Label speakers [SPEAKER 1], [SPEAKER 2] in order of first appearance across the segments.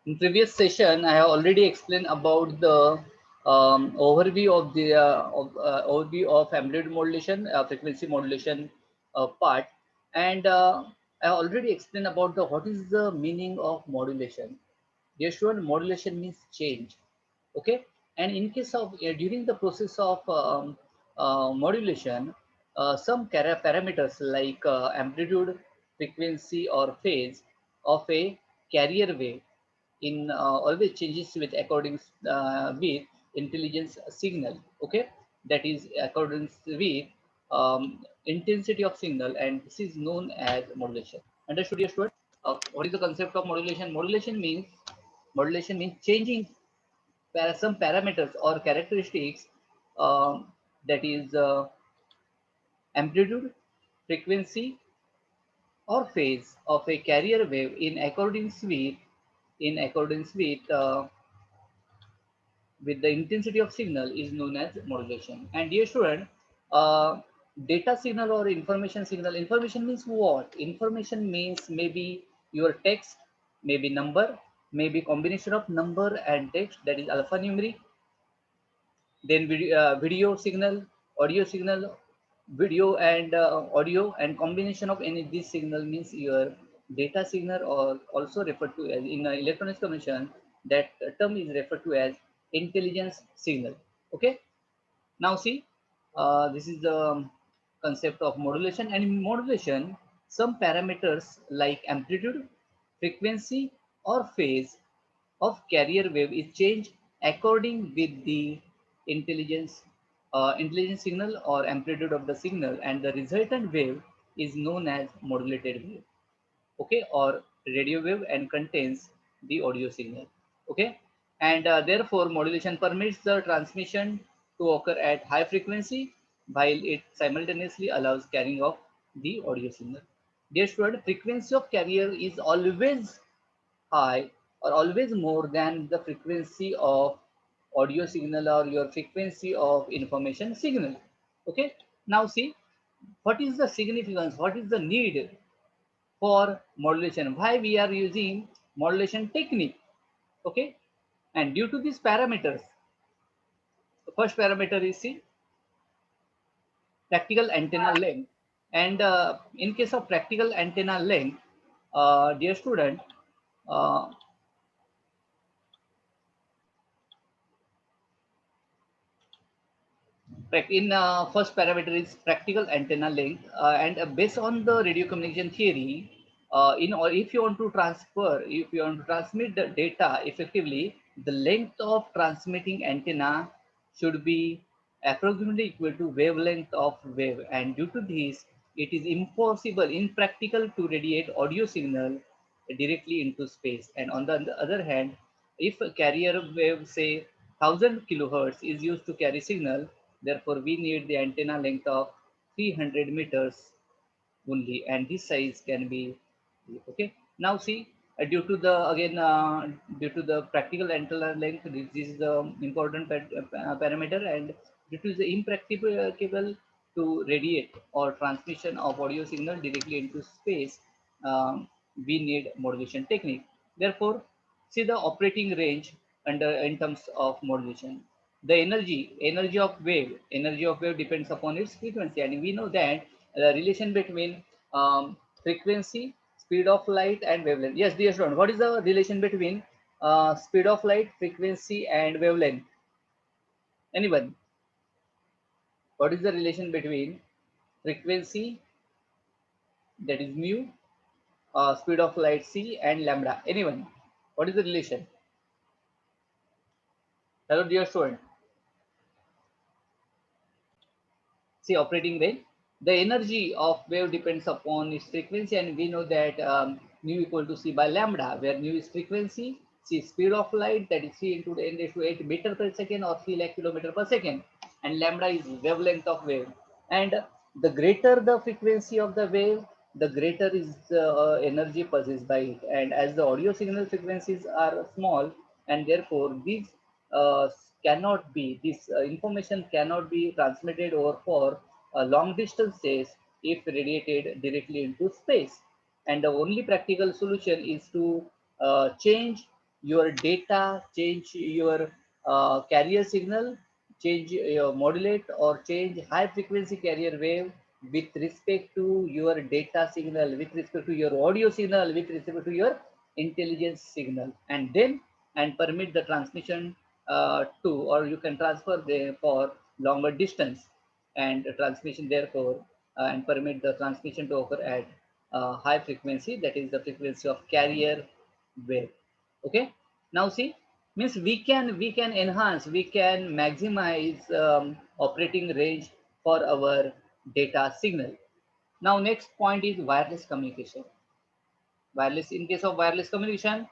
[SPEAKER 1] In previous session, I have already explained about the overview of amplitude modulation, frequency modulation part, and I already explained about the what is the meaning of modulation. Dear student, modulation means change. Okay, and in case of during the process of modulation, some parameters like amplitude, frequency, or phase of a carrier wave in always changes with according with intelligence signal. Okay, that is accordance with intensity of signal, and this is known as modulation. Understood, dear student? What is the concept of modulation? Modulation means changing some parameters or characteristics, um, that is amplitude, frequency, or phase of a carrier wave in accordance with the intensity of signal is known as modulation. And dear student, uh, data signal or information means what? Information means maybe your text, maybe number, maybe combination of number and text, that is alphanumeric. Then video signal, audio signal, video and audio, and combination of any of these signal means your data signal, or also referred to as in electronics communication, that term is referred to as intelligence signal. Okay, now see, this is the concept of modulation. And in modulation, some parameters like amplitude, frequency, or phase of carrier wave is changed according with the intelligence intelligence signal or amplitude of the signal, and the resultant wave is known as modulated wave. Okay, or radio wave, and contains the audio signal. Okay, and therefore modulation permits the transmission to occur at high frequency, while it simultaneously allows carrying of the audio signal. Dear student, frequency of carrier is always high, or always more than the frequency of audio signal or your frequency of information signal. Okay, now see, what is the significance, what is the need for modulation, why we are using modulation technique. Okay, and due to these parameters, the first parameter is see, practical antenna length. And in case of practical antenna length, dear student, uh, in first parameter is practical antenna length, and based on the radio communication theory, or if you want to transmit the data effectively, the length of transmitting antenna should be approximately equal to wavelength of wave, and due to this, it is impractical to radiate audio signal directly into space. And on the other hand, if a carrier wave, say 1000 kilohertz, is used to carry signal, therefore we need the antenna length of 300 meters only, and this size can be okay. Now see, due to the practical antenna length, this is the important parameter, and due to the impracticable to radiate or transmission of audio signal directly into space, we need modulation technique. Therefore, see the operating range under in terms of modulation. The energy of wave depends upon its frequency, and we know that the relation between frequency, speed of light, and wavelength. Yes, dear student, what is the relation between speed of light, frequency, and wavelength? Anyone? What is the relation between frequency, that is mu, speed of light c, and lambda? Anyone? What is the relation? Hello, dear student. See, operating range. The energy of wave depends upon its frequency, and we know that nu equal to c by lambda, where nu is frequency, c is speed of light, that is c into 10 raised to 8 meter per second, or 3 lakh kilometer per second, and lambda is wavelength of wave. And the greater the frequency of the wave, the greater is the energy possessed by it. And as the audio signal frequencies are small, and therefore these uh, this information cannot be transmitted over for long distances if radiated directly into space. And the only practical solution is to change your data, change your carrier signal, change your modulate or change high frequency carrier wave with respect to your data signal, with respect to your audio signal, with respect to your intelligence signal, and then and permit the transmission to, or you can transfer the for longer distance and transmission therefore and permit the transmission to occur at high frequency, that is the frequency of carrier wave. Okay, now see, means we can enhance, we can maximize operating range for our data signal. Now next point is wireless communication. Wireless, in case of wireless communication,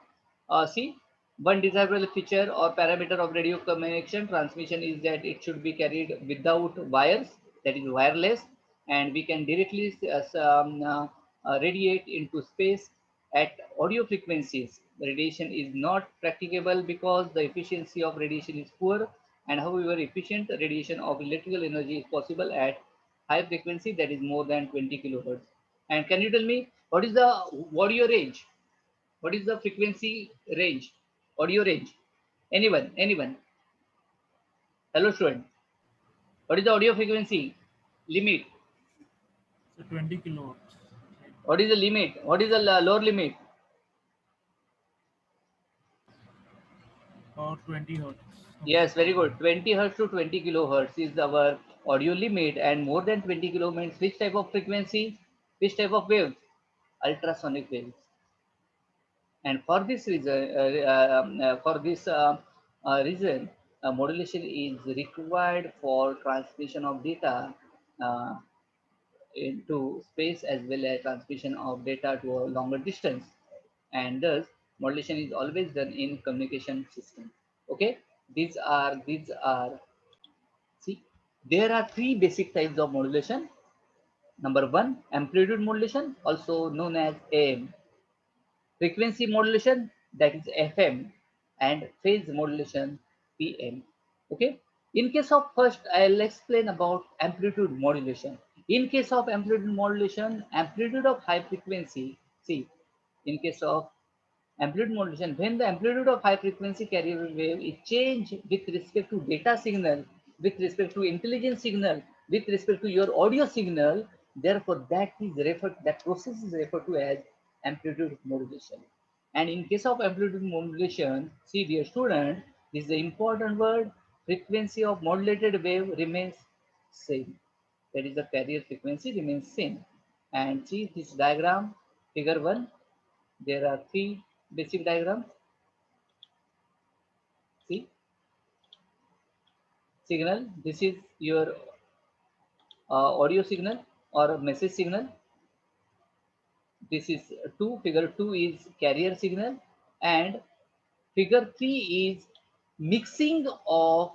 [SPEAKER 1] see, one desirable feature or parameter of radio communication transmission is that it should be carried without wires, that is wireless, and we can directly radiate into space at audio frequencies. The radiation is not practicable because the efficiency of radiation is poor, and however efficient radiation of electrical energy is possible at high frequency, that is more than 20 kilohertz. And can you tell me what is the audio range? What is the frequency range? Audio range? Anyone? Anyone? Hello, student. What is the audio frequency limit?
[SPEAKER 2] So 20 kilowatts.
[SPEAKER 1] What is the limit? What is the lower limit?
[SPEAKER 2] Or 20 hertz.
[SPEAKER 1] Yes, very good. 20 hertz to 20 kilohertz is our audio limit, and more than 20 kilometers. Which type of frequency? Which type of waves? Ultrasonic waves. And for this reason, reason, modulation is required for transmission of data uh, into space as well as transmission of data to a longer distance. And thus, modulation is always done in communication system. Okay, these are see, there are three basic types of modulation. Number one, amplitude modulation, also known as AM. Frequency modulation, that is FM, and phase modulation, PM. Okay. In case of first, I'll explain about amplitude modulation. In case of amplitude modulation, amplitude of high frequency. See, in case of amplitude modulation, when the amplitude of high frequency carrier wave is changed with respect to data signal, with respect to intelligence signal, with respect to your audio signal, therefore that process is referred to as amplitude modulation. And in case of amplitude modulation, see dear student, this is the important word, frequency of modulated wave remains same. That is the carrier frequency remains same. And see this diagram, figure 1, there are three basic diagrams. See, signal. This is your audio signal or message signal. This is 2. Figure 2 is carrier signal, and figure 3 is mixing of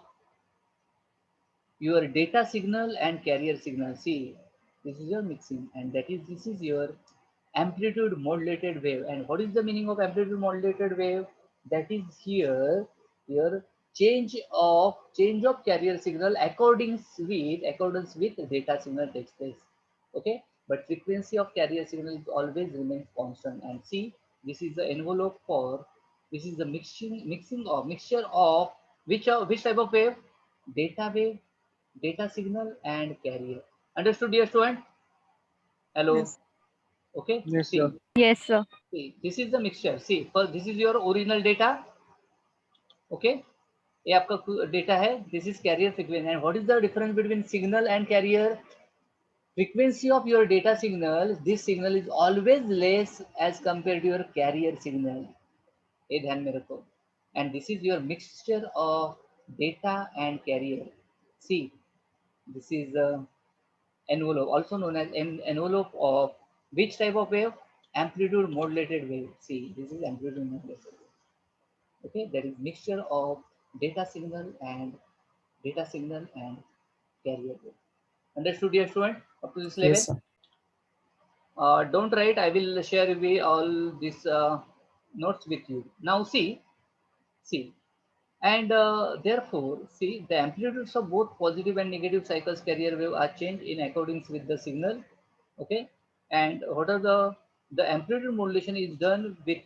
[SPEAKER 1] your data signal and carrier signal. See, this is your mixing, and this is your amplitude modulated wave. And what is the meaning of amplitude modulated wave? That is here your change of carrier signal accordance with data signal takes place. Okay, but frequency of carrier signal is always remains constant. And see, this is the envelope for, this is the mixture of which type of wave? Data wave, data signal, and carrier. Understood, dear student? Hello.
[SPEAKER 3] Yes.
[SPEAKER 1] Okay.
[SPEAKER 3] Yes, sir.
[SPEAKER 4] Yes, sir.
[SPEAKER 1] See, this is the mixture. See, first this is your original data. Okay. ये आपका data है. This is carrier frequency. And what is the difference between signal and carrier? Frequency of your data signal. This signal is always less as compared to your carrier signal. ये ध्यान में रखो. And this is your mixture of data and carrier. See, this is envelope, also known as envelope of which type of wave? Amplitude modulated wave. See, this is amplitude modulated wave. Okay, that is mixture of data signal and carrier wave. Understood, dear student? Up to this level.
[SPEAKER 3] Yes, sir.
[SPEAKER 1] Don't write. I will share with all these notes with you. Now see, and therefore, see, the amplitudes of both positive and negative cycles carrier wave are changed in accordance with the signal. Okay, and what are the The amplitude modulation is done with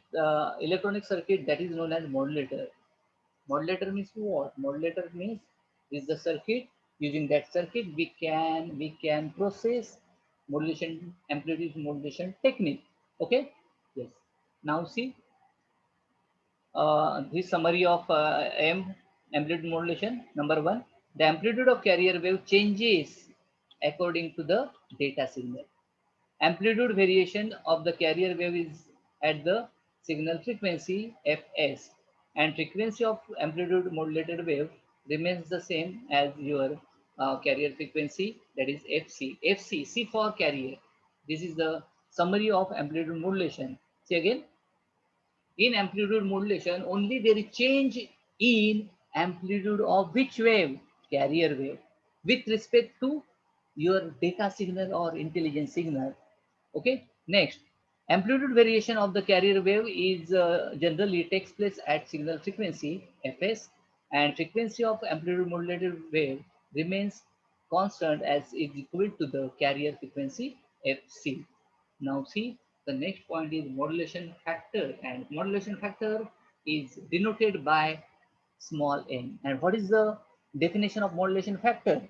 [SPEAKER 1] electronic circuit that is known as modulator. Modulator means what? Modulator means is the circuit. Using that circuit, we can process modulation, amplitude modulation technique. Okay. Yes. Now see, this summary of amplitude modulation. Number one, the amplitude of carrier wave changes according to the data signal. Amplitude variation of the carrier wave is at the signal frequency fs, and frequency of amplitude modulated wave remains the same as your carrier frequency, that is fc. Fc, C for carrier. This is the summary of amplitude modulation. See again, in amplitude modulation, only there is change in amplitude of which wave? Carrier wave, with respect to your data signal or intelligence signal. Okay. Next, amplitude variation of the carrier wave is generally takes place at signal frequency fs, and frequency of amplitude modulated wave remains constant as is equal to the carrier frequency fc. Now see, the next point is modulation factor, and modulation factor is denoted by small m. And what is the definition of modulation factor?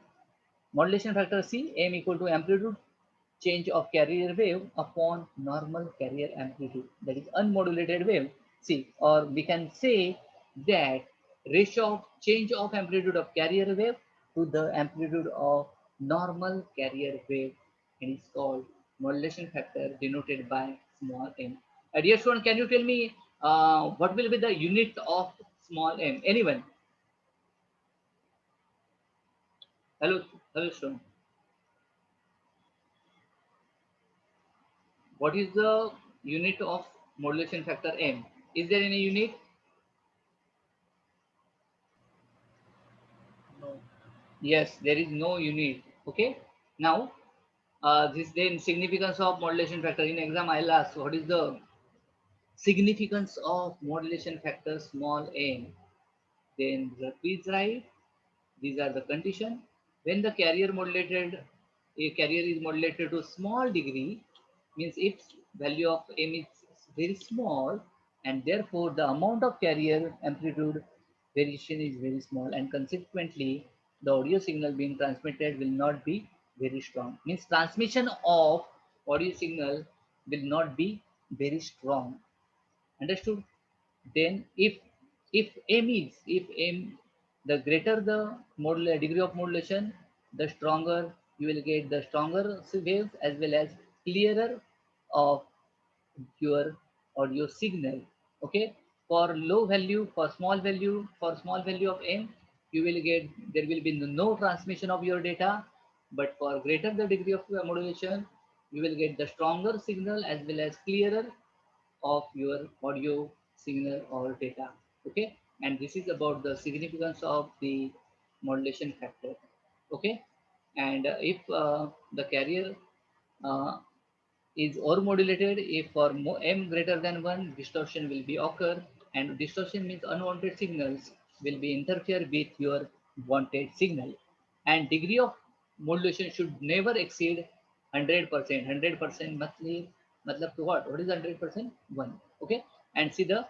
[SPEAKER 1] Modulation factor C, m equal to amplitude change of carrier wave upon normal carrier amplitude, that is unmodulated wave. See, or we can say that ratio of change of amplitude of carrier wave to the amplitude of normal carrier wave, and is called modulation factor denoted by small m. Dear student, can you tell me what will be the unit of small m? Anyone? Hello, hello student. What is the unit of modulation factor m? Is there any unit?
[SPEAKER 2] No.
[SPEAKER 1] Yes, there is no unit. Okay. Now, this then significance of modulation factor. In exam, I'll ask what is the significance of modulation factor small m. Then please write. These are the condition. When the carrier is modulated to small degree, means if value of m is very small, and therefore the amount of carrier amplitude variation is very small, and consequently the audio signal being transmitted will not be very strong. Means transmission of audio signal will not be very strong. Understood? Then if m, the greater the degree of modulation, the stronger you will get the stronger waves, as well as clearer of your audio signal. Okay. For low value, for small value of m, you will get, there will be no transmission of your data. But for greater the degree of modulation, you will get the stronger signal as well as clearer of your audio signal or data. Okay. And this is about the significance of the modulation factor. Okay. And if the carrier uh, is overmodulated, if for m greater than 1, distortion will be occur, and distortion means unwanted signals will be interfere with your wanted signal. And degree of modulation should never exceed 100%. 100% matlab to what is 100%? 1. Okay. And see the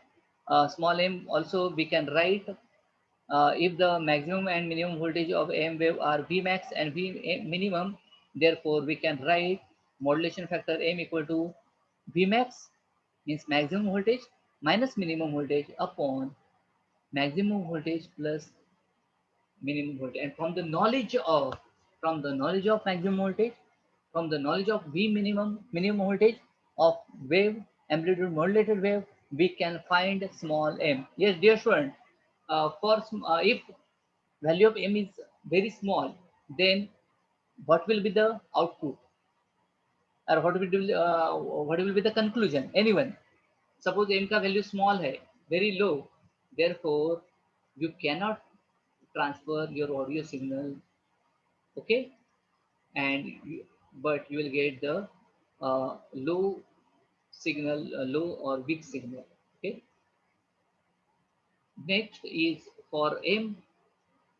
[SPEAKER 1] small m also we can write, if the maximum and minimum voltage of AM wave are Vmax and V minimum, therefore we can write modulation factor M equal to Vmax, means maximum voltage, minus minimum voltage upon maximum voltage plus minimum voltage. And from the knowledge of maximum voltage, from the knowledge of V minimum voltage of wave, amplitude modulated wave, we can find small m. Yes, dear student, if value of m is very small, then what will be the output, or what will be the conclusion? Anyone? Suppose m का value small है, very low, therefore you cannot transfer your audio signal. Okay. And but you will get the low signal, low or weak signal. Okay. Next is for m,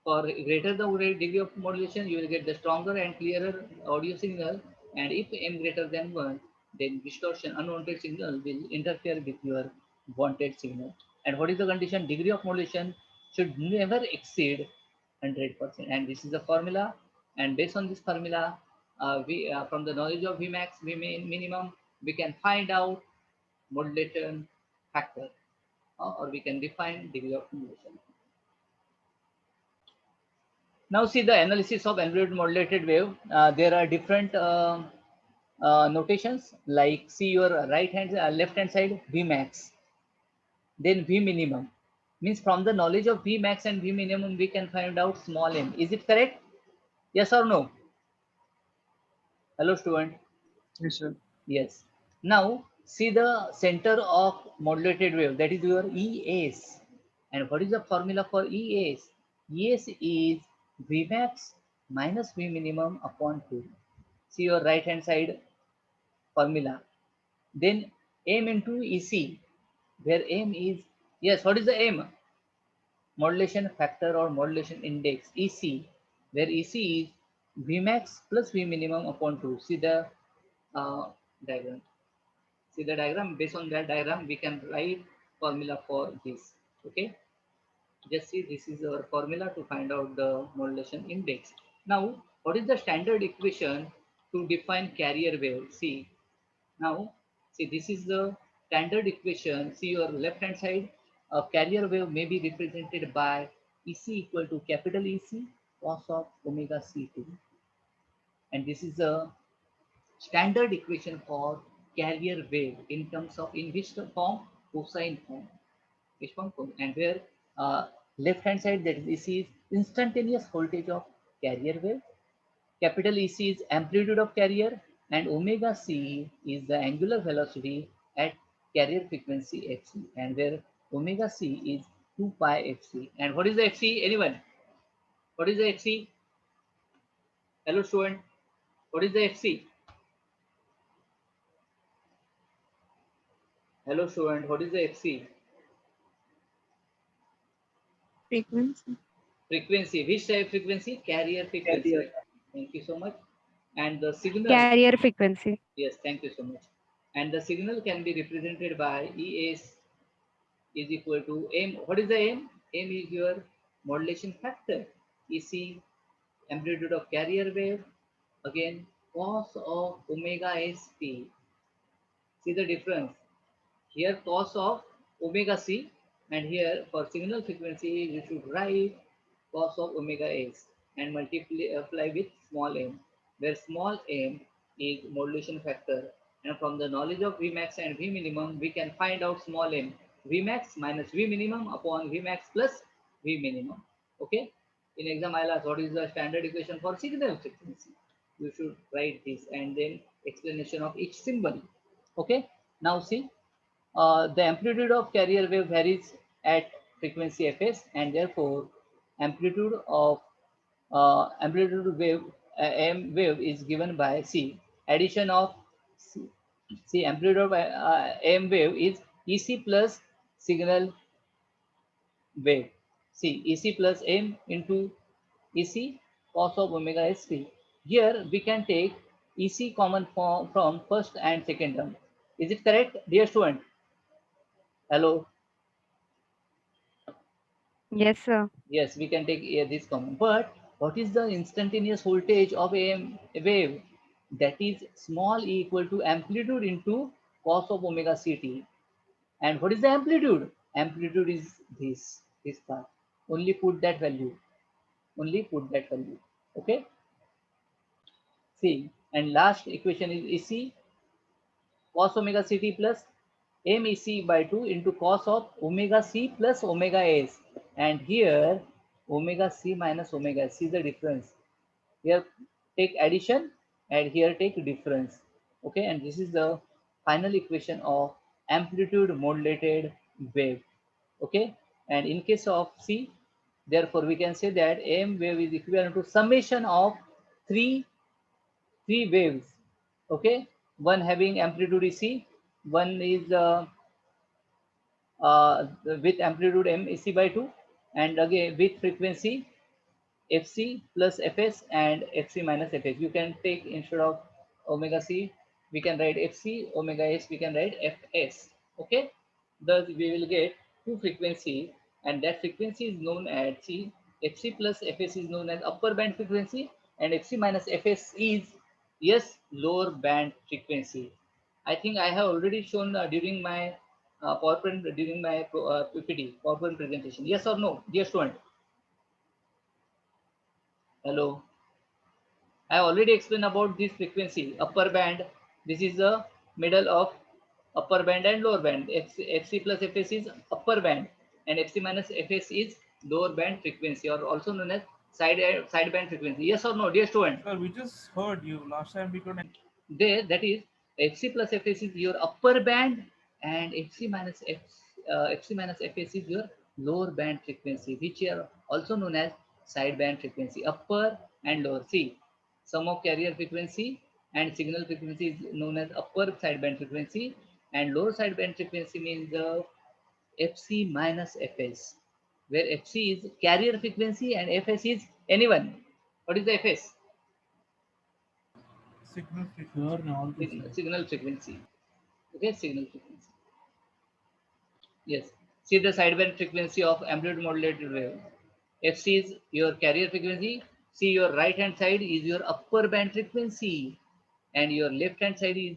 [SPEAKER 1] for greater the degree of modulation, you will get the stronger and clearer audio signal. And if m greater than 1, then distortion, unwanted signal will interfere with your wanted signal. And what is the condition? Degree of modulation should never exceed 100%. And this is the formula. And based on this formula, we from the knowledge of Vmax, minimum, we can find out modulation factor, or we can define degree of modulation. Now see the analysis of amplitude modulated wave. There are different notations, like see your right hand, left hand side Vmax, then V minimum. Means from the knowledge of Vmax and V minimum, we can find out small m. Is it correct? Yes or no? Hello, student.
[SPEAKER 3] Yes, sir.
[SPEAKER 1] Yes. Now see the center of modulated wave, that is your ES. And what is the formula for ES? ES is Vmax minus V minimum upon 2. See your right hand side formula. Then M into EC, where M is, yes, what is the M? Modulation factor or modulation index, EC, where EC is Vmax plus V minimum upon 2. See the uh, diagram. See the diagram. Based on that diagram, we can write formula for this. Okay. Just see, this is our formula to find out the modulation index. Now, what is the standard equation to define carrier wave? See, now, see, this is the standard equation. See your left hand side, a carrier wave may be represented by EC equal to capital EC cos of omega C2. And this is the standard equation for carrier wave in terms of, in which form? Cosine form. Which form? And where left hand side, that is EC, is instantaneous voltage of carrier wave. Capital EC is amplitude of carrier, and omega C is the angular velocity at carrier frequency fc, and where omega C is 2 pi fc. And what is the fc? Anyone? What is the fc? Hello, student. What is the fc? Hello, student. What is the fc?
[SPEAKER 4] Frequency.
[SPEAKER 1] Frequency. Which type frequency? Carrier frequency.
[SPEAKER 3] Carrier.
[SPEAKER 1] Thank you so much. And the signal.
[SPEAKER 4] Carrier frequency.
[SPEAKER 1] Yes, thank you so much. And the signal can be represented by ES is equal to M. What is the M? M is your modulation factor. EC, amplitude of carrier wave. Again, cos of omega ST. See the difference. Here cos of omega C, and here for signal frequency you should write cos of omega S and multiply with small m, where small m is modulation factor. And from the knowledge of Vmax and V minimum, we can find out small m, Vmax minus V minimum upon Vmax plus V minimum. Okay. In exam, I'll ask what is the standard equation for signal frequency. You should write this and then explanation of each symbol. Okay. Now see, the amplitude of carrier wave varies at frequency fs, and therefore amplitude of amplitude wave m wave is given by c addition of c amplitude of m wave is ec plus signal wave. See, ec plus m into ec cos of omega st. Here we can take ec common from first and second term. Is it correct, dear student? Hello.
[SPEAKER 4] Yes, sir.
[SPEAKER 1] Yes, we can take this common. But what is the instantaneous voltage of a wave? That is small e equal to amplitude into cos of omega ct. And what is the amplitude? Amplitude is this part. Only put that value. Only put that value. Okay. See, and last equation is EC cos omega ct plus mec by 2 into cos of omega c plus omega s. And here omega c minus omega s. See the difference. Here take addition and here take difference. Okay, and this is the final equation of amplitude modulated wave. Okay, and in case of C, therefore we can say that m wave is equivalent to summation of three waves. Okay, one having amplitude EC, one is with amplitude MEC by 2, and again with frequency FC plus FS and FC minus FS. You can take instead of omega C we can write fc omega s, we can write fs. Okay, thus we will get two frequencies, and that frequency is known as c. Fc plus fs is known as upper band frequency, and fc minus fs is, yes, lower band frequency. I think I have already shown during my PowerPoint, during my PPT PowerPoint presentation. Yes or no, dear student? Hello. I already explained about this frequency, upper band. This is the middle of upper band and lower band. FC plus FS is upper band, and FC minus FS is lower band frequency, or also known as side band frequency. Yes or no, dear student?
[SPEAKER 2] Sir, we just heard you. Last time we couldn't.
[SPEAKER 1] There, that is Fc plus Fs is your upper band, and Fc minus Fs is your lower band frequency, which are also known as side band frequency, upper and lower. See, sum of carrier frequency and signal frequency is known as upper side band frequency, and lower side band frequency means the Fc minus Fs, where Fc is carrier frequency and Fs is anyone. What is the Fs?
[SPEAKER 2] Signal frequency.
[SPEAKER 1] Signal frequency. Okay, signal frequency. Yes. See the sideband frequency of amplitude modulated wave. Fc is your carrier frequency. See, your right hand side is your upper band frequency, and your left hand side is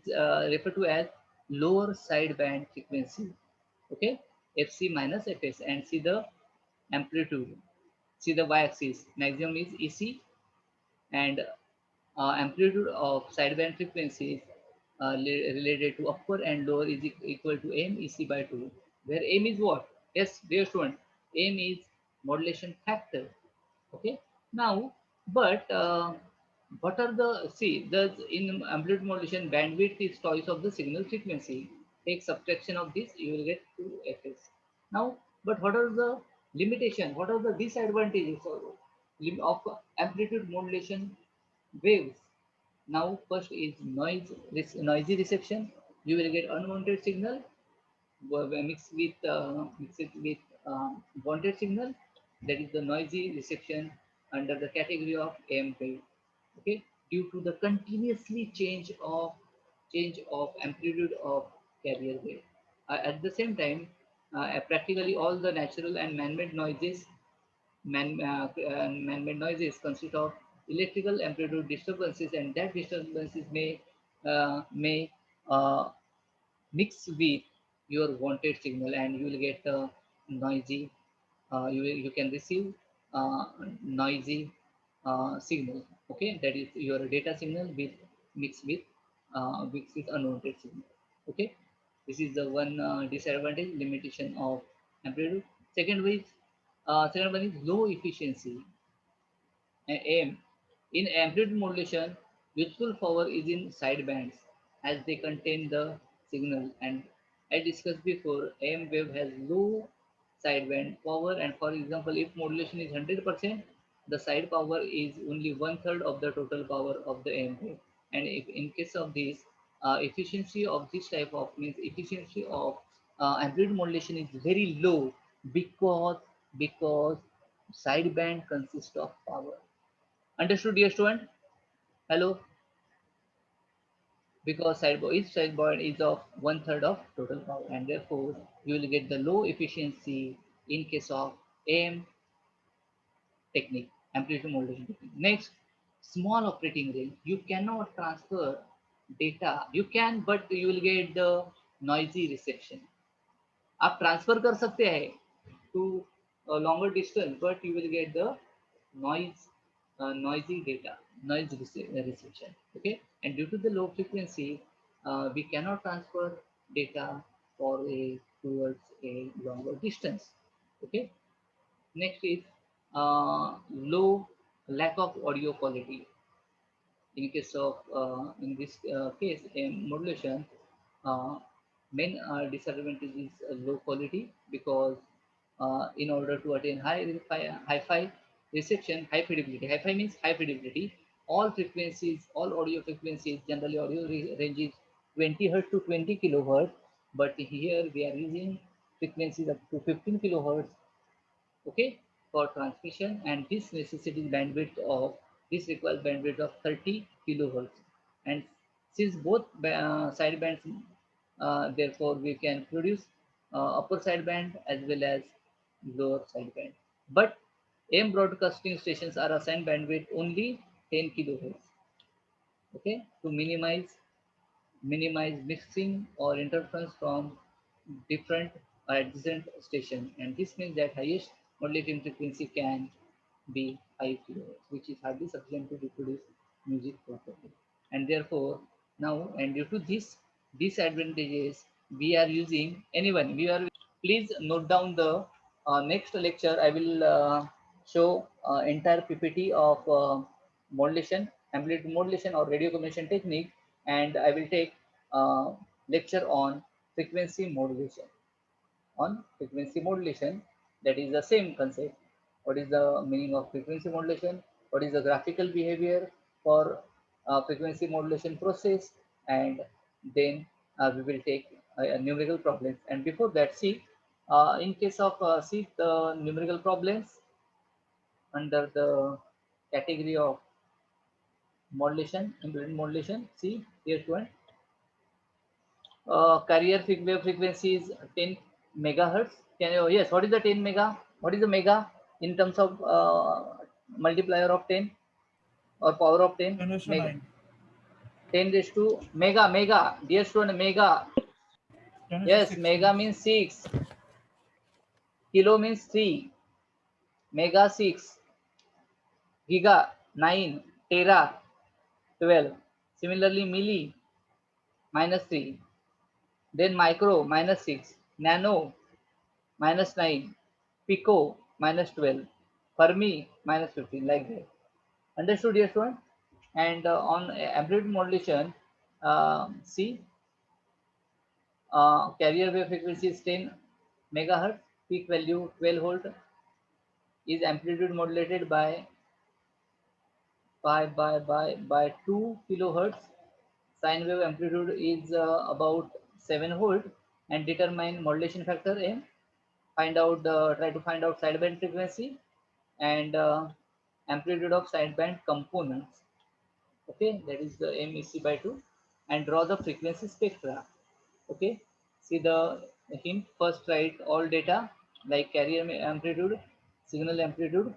[SPEAKER 1] referred to as lower sideband frequency. Okay, Fc minus Fs, and see the amplitude. See the y-axis. Maximum is Ec, and amplitude of sideband frequencies related to upper and lower is equal to m Ec by 2, where m is what? Yes, dear student, m is modulation factor. Okay, now, but what are the, see, the in amplitude modulation, bandwidth is choice of the signal frequency. Take subtraction of this, you will get 2fs. Now, but what are the limitation? What are the disadvantages of amplitude modulation waves? Now, first is noisy reception. You will get unwanted signal mixed with wanted signal. That is the noisy reception under the category of AM wave. Okay, due to the continuously change of amplitude of carrier wave. At the same time, practically all the natural and man-made noises consist of electrical amplitude disturbances, and that disturbances may uh, mix with your wanted signal, and you will get a noisy, you can receive noisy signal. Okay, that is your data signal with mixed with unwanted signal. Okay, this is the one disadvantage, limitation of amplitude. Second one is low efficiency. AM. In amplitude modulation, useful power is in sidebands as they contain the signal. And I discussed before, AM wave has low sideband power. And for example, if modulation is 100%, the side power is only one third of the total power of the AM wave. And if in case of this, efficiency of this type of means efficiency of amplitude modulation is very low, because sideband consists of power. Understood, dear student? Hello? Because each sideboard is of one third of total power, and therefore you will get the low efficiency in case of AM technique, amplitude modulation technique. Next, small operating range. You cannot transfer data. You can, but you will get the noisy reception. आप transfer कर सकते हैं to a longer distance, but you will get the noisy data, reception. Okay, and due to the low frequency, we cannot transfer data for a towards a longer distance. Okay, next is low lack of audio quality. In case of in this case, in modulation, uh, main disadvantage is low quality, because in order to attain hi-fi reception, high fidelity. Hi-fi means high fidelity. All frequencies, all audio frequencies, generally audio range is 20 hertz to 20 kilohertz, but here we are using frequencies up to 15 kilohertz. Okay, for transmission, and this requires bandwidth of 30 kilohertz, and Since both sidebands, therefore we can produce upper sideband as well as lower sideband. But AM broadcasting stations are assigned bandwidth only 10 kilohertz. Okay, to minimize mixing or interference from different or adjacent station, and this means that highest modulating frequency can be 5 kilohertz, which is hardly sufficient to reproduce music properly. And therefore, now, and due to these disadvantages, we are using anyone. We are please note down the next lecture. I will show entire PPT of modulation, amplitude modulation, or radio combination technique, and I will take lecture on frequency modulation. On frequency modulation, that is the same concept. What is the meaning of frequency modulation? What is the graphical behavior for frequency modulation process? And then we will take numerical problems. And before that, see, in case of see the numerical problems under the category of modulation, impedance modulation. See here one. Carrier wave frequency is 10 megahertz. Can you, yes, what is the 10 mega? What is the mega in terms of multiplier of 10 or power of 10?
[SPEAKER 2] 10 raised to
[SPEAKER 1] Mega.
[SPEAKER 2] 9.
[SPEAKER 1] 10 raised to mega. Dear student, mega.
[SPEAKER 2] 10 raised to
[SPEAKER 1] Yes,
[SPEAKER 2] 6
[SPEAKER 1] mega means 6. Kilo means 3. Mega 6. Giga 9. Tera 12. Similarly, milli minus 3. Then micro minus 6. Nano minus 9, pico minus 12, fermi minus 15, like that. Understood, dear student? And on amplitude modulation, see, carrier wave frequency is 10 megahertz, peak value 12 volt, is amplitude modulated by 2 kilohertz. Sine wave amplitude is about 7 volt, and determine modulation factor M. Try to find out sideband frequency and amplitude of sideband components. Okay, that is the MEC by 2, and draw the frequency spectra. Okay, see the hint. First, write all data like carrier amplitude, signal amplitude,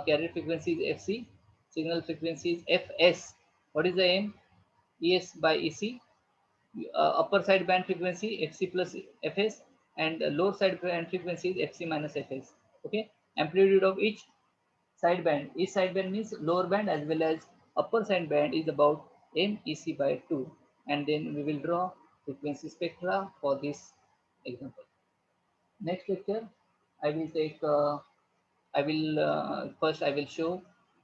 [SPEAKER 1] carrier frequency is FC, signal frequency is FS. What is the M? ES by EC. Upper side band frequency FC plus FS, and lower side band frequency is FC minus FS. Okay, amplitude of each side band means lower band as well as upper side band is about MEC by 2, and then we will draw frequency spectra for this example. Next lecture, I will take. I will first I will show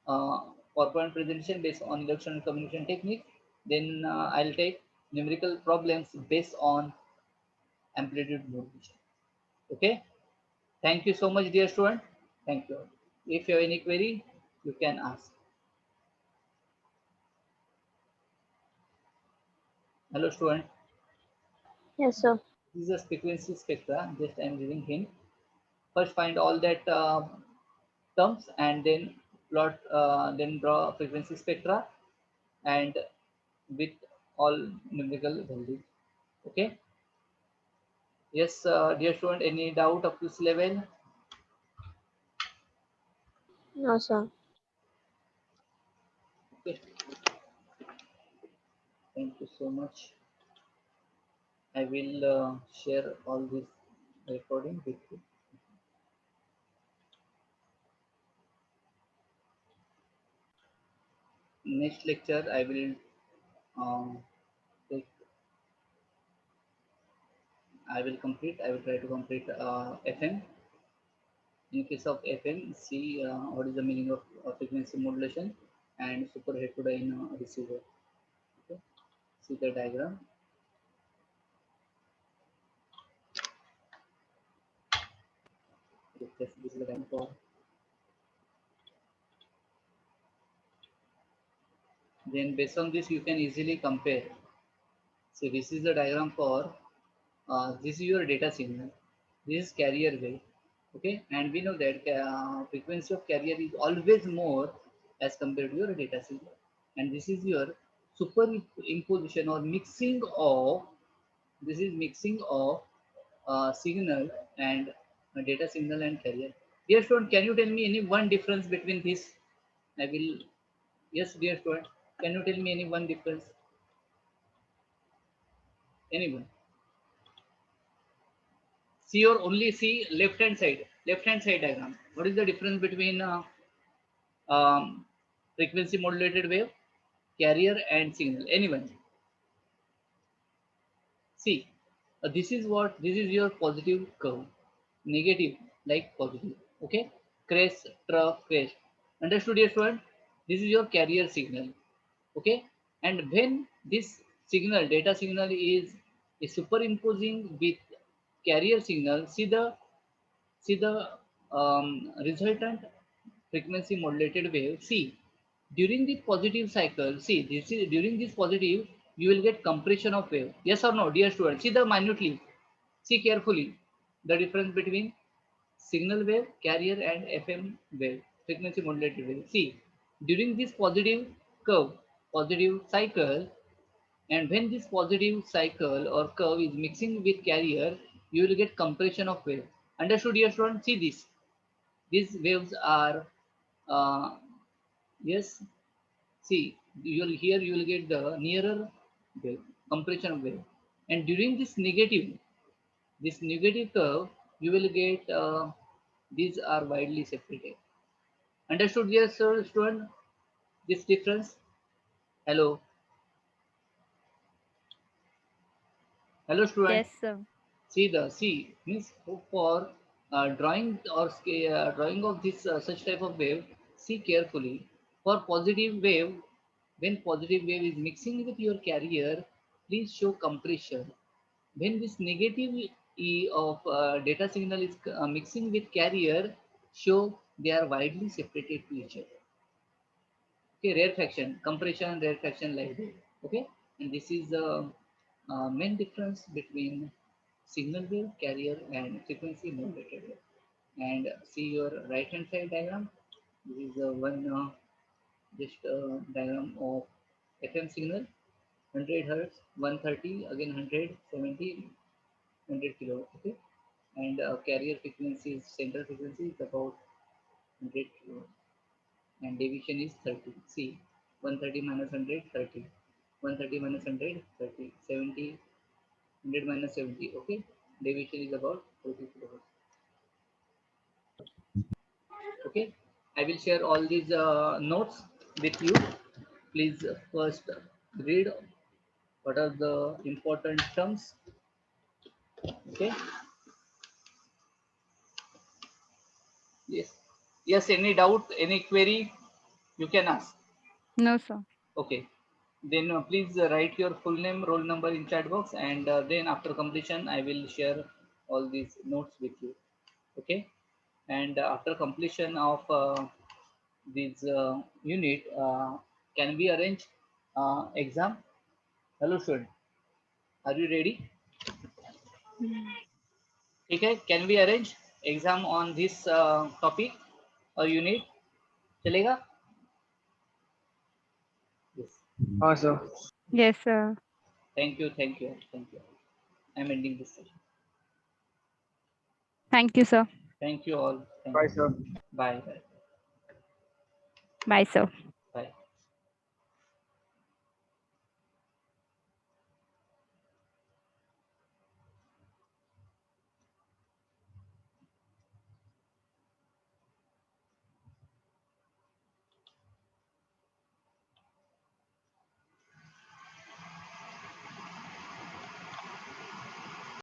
[SPEAKER 1] PowerPoint presentation based on electronic communication technique. Then I'll take numerical problems based on amplitude modulation. Okay. Thank you so much, dear student. Thank you. If you have any query, you can ask. Hello, student.
[SPEAKER 3] Yes, sir.
[SPEAKER 1] This is a frequency spectra. Just I am giving hint. First, find all that terms, and then plot, then draw frequency spectra, and with all numerical values. Okay. Yes, dear student. Any doubt up to this level?
[SPEAKER 3] No, sir.
[SPEAKER 1] Okay. Thank you so much. I will share all this recording with you. Next lecture, I will take. I will complete. I will try to complete FM. In case of FM, see what is the meaning of frequency modulation and superheterodyne receiver. Okay. See the diagram. This is the diagram for. Then based on this, you can easily compare. See, this is the diagram for. This is your data signal. This is carrier wave. Okay, and we know that frequency of carrier is always more as compared to your data signal, and this is your superimposition or mixing of, this is mixing of signal and data signal and carrier. Dear student, can you tell me any one difference between this? I will, yes, dear student, can you tell me any one difference? Anyone? See or only see left hand side diagram. What is the difference between frequency modulated wave, carrier and signal? Anyone? See, this is what, this is your positive curve, negative like positive. Okay, crest, trough, crest. Understood, dear student? This is your carrier signal. Okay, and when this signal, data signal is superimposing with carrier signal, see the resultant frequency modulated wave. See, during the positive cycle, see this is during this positive, you will get compression of wave. Yes or no, dear students? See the minutely, see carefully the difference between signal wave, carrier and FM wave, frequency modulated wave. See, during this positive curve, positive cycle, and when this positive cycle or curve is mixing with carrier, you will get compression of wave. Understood, dear student? See this. These waves are, yes, see, you will get the nearer wave, compression of wave. And during this negative curve, you will get, these are widely separated. Understood, dear student, this difference? Hello. Hello, student.
[SPEAKER 4] Yes, sir.
[SPEAKER 1] See means for drawing or drawing of this such type of wave, see carefully. For positive wave, when positive wave is mixing with your carrier, please show compression. When this negative E of data signal is mixing with carrier, show they are widely separated to each other. Okay, rarefaction, compression, rarefaction like that. Okay, and this is the main difference between signal wave, carrier, and frequency modulated wave. And see your right hand side diagram. This is one just diagram of FM signal, 100 hertz, 130, again 100, 70, 100 kilo. Okay, and carrier frequency is central frequency is about 100 kilo, and deviation is 30. See, 130 minus 100, 30. 130 minus 100, 30. 70, 100 minus 70. Okay, deviation is about 40 kilohertz. Okay, I will share all these notes with you. Please first read what are the important terms. Okay, yes, yes, any doubt, any query, you can ask.
[SPEAKER 4] No, sir.
[SPEAKER 1] Okay, then please write your full name, roll number in chat box, and then after completion I will share all these notes with you. Okay, and after completion of this unit, can we arrange exam? Hello student, are you ready? Okay, can we arrange exam on this topic or unit? Chalega? Yes.
[SPEAKER 5] sir.
[SPEAKER 4] Yes, sir.
[SPEAKER 1] Thank you, thank you, thank you. I'm ending this session.
[SPEAKER 4] Thank you, sir.
[SPEAKER 1] Thank you all. Thank
[SPEAKER 5] Bye,
[SPEAKER 1] you.
[SPEAKER 5] sir.
[SPEAKER 1] Bye. Bye.
[SPEAKER 4] Bye, sir.